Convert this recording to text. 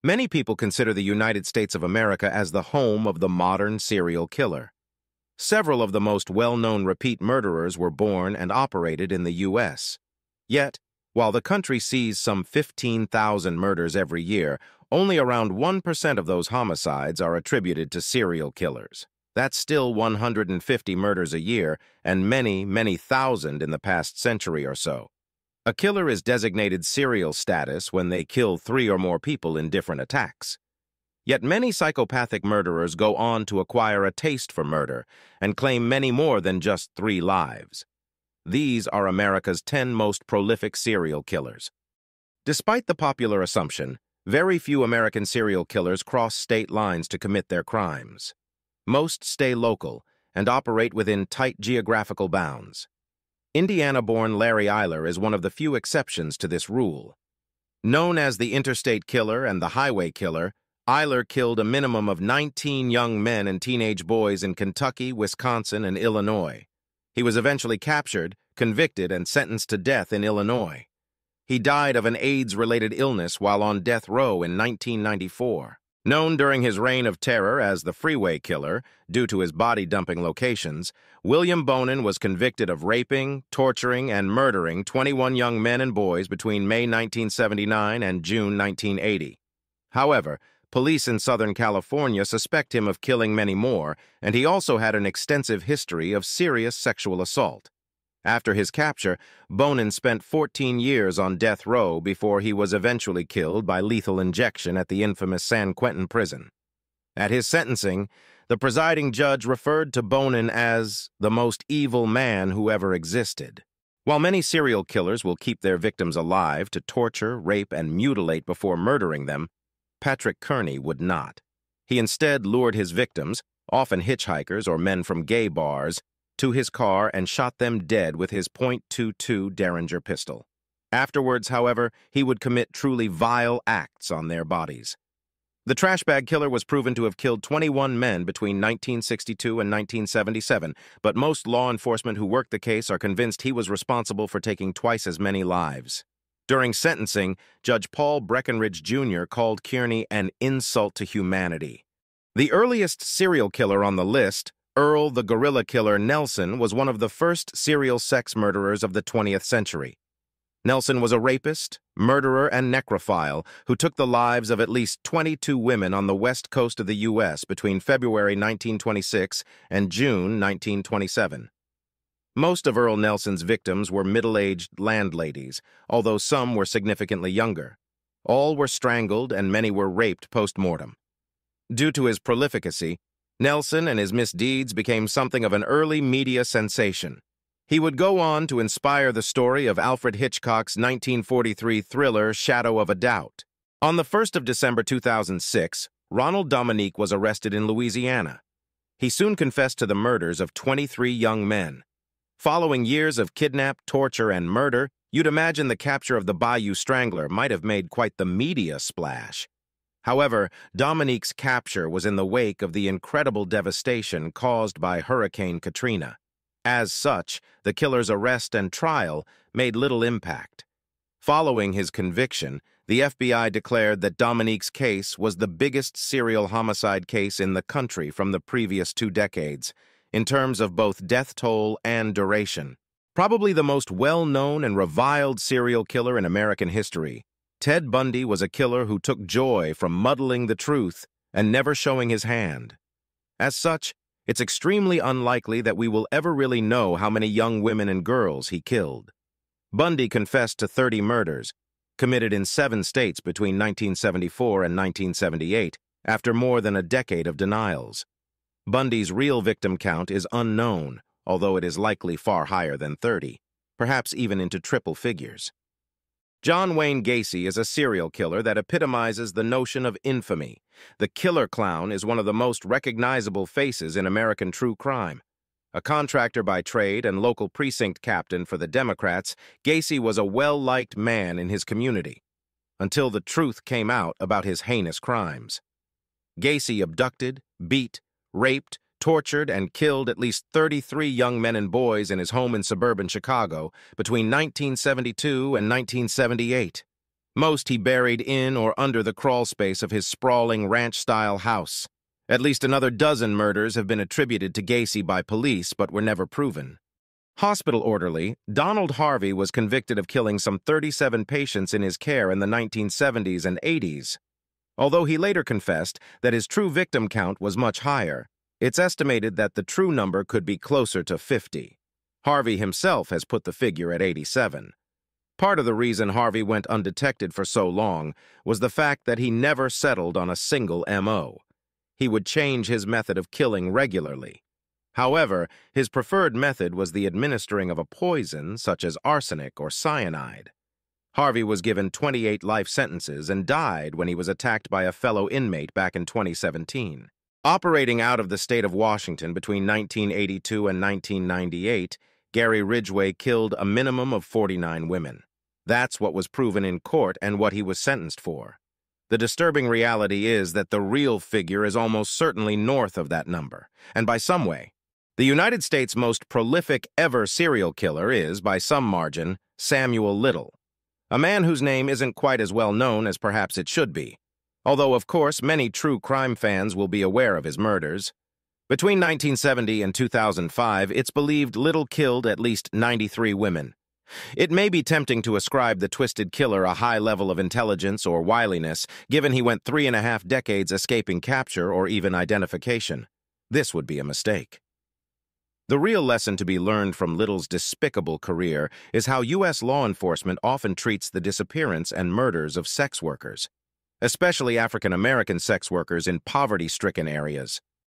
Many people consider the United States of America as the home of the modern serial killer. Several of the most well-known repeat murderers were born and operated in the U.S. Yet, while the country sees some 15,000 murders every year, only around 1% of those homicides are attributed to serial killers. That's still 150 murders a year, and many thousand in the past century or so. A killer is designated serial status when they kill 3 or more people in different attacks. Yet many psychopathic murderers go on to acquire a taste for murder and claim many more than just 3 lives. These are America's 10 most prolific serial killers. Despite the popular assumption, very few American serial killers cross state lines to commit their crimes. Most stay local and operate within tight geographical bounds. Indiana-born Larry Eyler is one of the few exceptions to this rule. Known as the Interstate Killer and the Highway Killer, Eyler killed a minimum of 19 young men and teenage boys in Kentucky, Wisconsin, and Illinois. He was eventually captured, convicted, and sentenced to death in Illinois. He died of an AIDS-related illness while on death row in 1994. Known during his reign of terror as the Freeway Killer, due to his body-dumping locations, William Bonin was convicted of raping, torturing, and murdering 21 young men and boys between May 1979 and June 1980. However, police in Southern California suspect him of killing many more, and he also had an extensive history of serious sexual assault. After his capture, Bonin spent 14 years on death row before he was eventually killed by lethal injection at the infamous San Quentin prison. At his sentencing, the presiding judge referred to Bonin as the most evil man who ever existed. While many serial killers will keep their victims alive to torture, rape, and mutilate before murdering them, Patrick Kearney would not. He instead lured his victims, often hitchhikers or men from gay bars, to his car and shot them dead with his .22 Derringer pistol. Afterwards, however, he would commit truly vile acts on their bodies. The trash bag killer was proven to have killed 21 men between 1962 and 1977, but most law enforcement who worked the case are convinced he was responsible for taking twice as many lives. During sentencing, Judge Paul Breckinridge Jr. called Kearney an insult to humanity. The earliest serial killer on the list, Earl the Gorilla Killer Nelson, was one of the first serial sex murderers of the 20th century. Nelson was a rapist, murderer, and necrophile who took the lives of at least 22 women on the west coast of the U.S. between February 1926 and June 1927. Most of Earl Nelson's victims were middle-aged landladies, although some were significantly younger. All were strangled and many were raped post-mortem. Due to his prolificacy, Nelson and his misdeeds became something of an early media sensation. He would go on to inspire the story of Alfred Hitchcock's 1943 thriller Shadow of a Doubt. On the 1st of December 2006, Ronald Dominique was arrested in Louisiana. He soon confessed to the murders of 23 young men. Following years of kidnap, torture, and murder, you'd imagine the capture of the Bayou Strangler might have made quite the media splash. However, Dominique's capture was in the wake of the incredible devastation caused by Hurricane Katrina. As such, the killer's arrest and trial made little impact. Following his conviction, the FBI declared that Dominique's case was the biggest serial homicide case in the country from the previous 2 decades, in terms of both death toll and duration. Probably the most well-known and reviled serial killer in American history, Ted Bundy was a killer who took joy from muddling the truth and never showing his hand. As such, it's extremely unlikely that we will ever really know how many young women and girls he killed. Bundy confessed to 30 murders, committed in 7 states between 1974 and 1978, after more than a decade of denials. Bundy's real victim count is unknown, although it is likely far higher than 30, perhaps even into triple figures. John Wayne Gacy is a serial killer that epitomizes the notion of infamy. The killer clown is one of the most recognizable faces in American true crime. A contractor by trade and local precinct captain for the Democrats, Gacy was a well-liked man in his community, until the truth came out about his heinous crimes. Gacy abducted, beat, raped, tortured, and killed at least 33 young men and boys in his home in suburban Chicago between 1972 and 1978. Most he buried in or under the crawl space of his sprawling ranch-style house. At least another dozen murders have been attributed to Gacy by police, but were never proven. Hospital orderly, Donald Harvey was convicted of killing some 37 patients in his care in the 1970s and 80s. Although he later confessed that his true victim count was much higher, it's estimated that the true number could be closer to 50. Harvey himself has put the figure at 87. Part of the reason Harvey went undetected for so long was the fact that he never settled on a single MO. He would change his method of killing regularly. However, his preferred method was the administering of a poison such as arsenic or cyanide. Harvey was given 28 life sentences and died when he was attacked by a fellow inmate back in 2017. Operating out of the state of Washington between 1982 and 1998, Gary Ridgway killed a minimum of 49 women. That's what was proven in court and what he was sentenced for. The disturbing reality is that the real figure is almost certainly north of that number, and by some way. The United States' most prolific ever serial killer is, by some margin, Samuel Little, a man whose name isn't quite as well known as perhaps it should be, although, of course, many true crime fans will be aware of his murders. Between 1970 and 2005, it's believed Little killed at least 93 women. It may be tempting to ascribe the twisted killer a high level of intelligence or wiliness, given he went 3.5 decades escaping capture or even identification. This would be a mistake. The real lesson to be learned from Little's despicable career is how U.S. law enforcement often treats the disappearance and murders of sex workers, especially African-American sex workers in poverty-stricken areas.